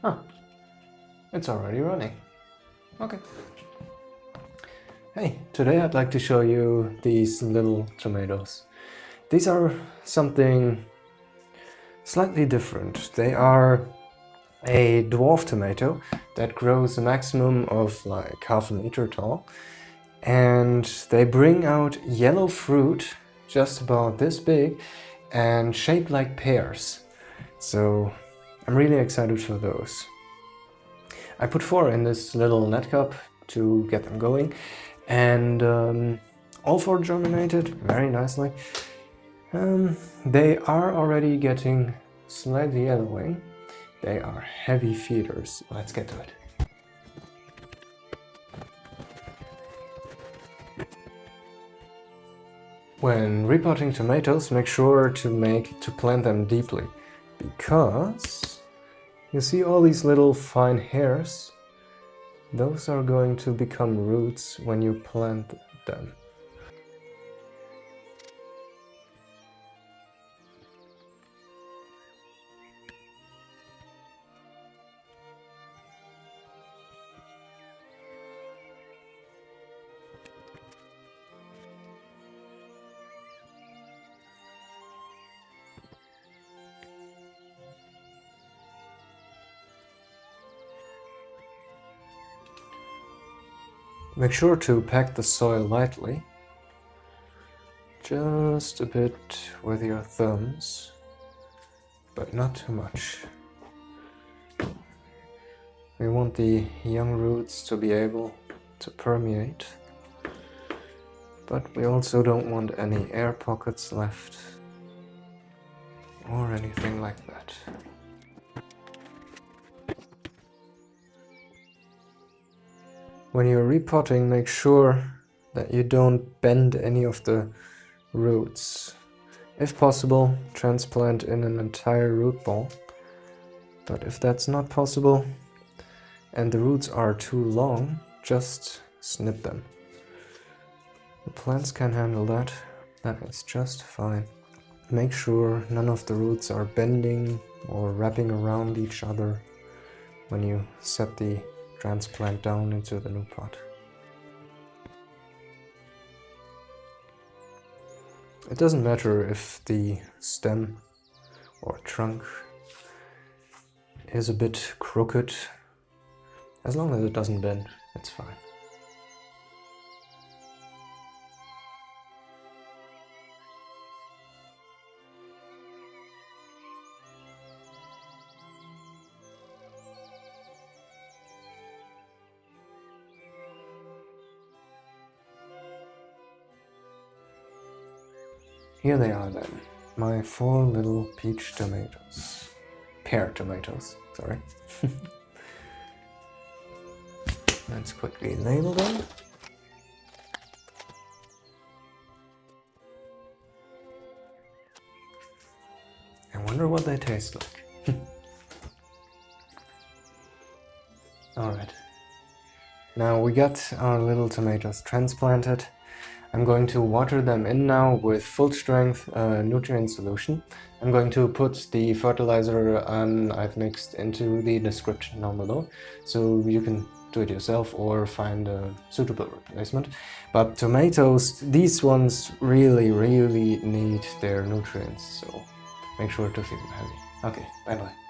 Huh. It's already running. Okay. Hey, today I'd like to show you these little tomatoes. These are something slightly different. They are a dwarf tomato that grows a maximum of like ½ meter tall, and they bring out yellow fruit just about this big and shaped like pears. So I'm really excited for those. I put 4 in this little net cup to get them going, and all 4 germinated very nicely. They are already getting slightly yellowing. They are heavy feeders. Let's get to it. When repotting tomatoes, make sure to plant them deeply, because you see all these little fine hairs. Those are going to become roots when you plant them. Make sure to pack the soil lightly, just a bit with your thumbs, but not too much. We want the young roots to be able to permeate, but we also don't want any air pockets left or anything like that. When you're repotting, make sure that you don't bend any of the roots. If possible, transplant in an entire root ball. But if that's not possible and the roots are too long, just snip them. The plants can handle that. That is just fine. Make sure none of the roots are bending or wrapping around each other when you set the transplant down into the new pot. It doesn't matter if the stem or trunk is a bit crooked, as long as it doesn't bend, it's fine. Here they are then, my 4 little peach tomatoes. Pear tomatoes, sorry. Let's quickly label them. I wonder what they taste like. Alright. Now we got our little tomatoes transplanted. I'm going to water them in now with full strength nutrient solution. I'm going to put the fertilizer I've mixed into the description down below, so you can do it yourself or find a suitable replacement. But tomatoes, these ones really need their nutrients, so make sure to feed them heavy. Okay, bye bye.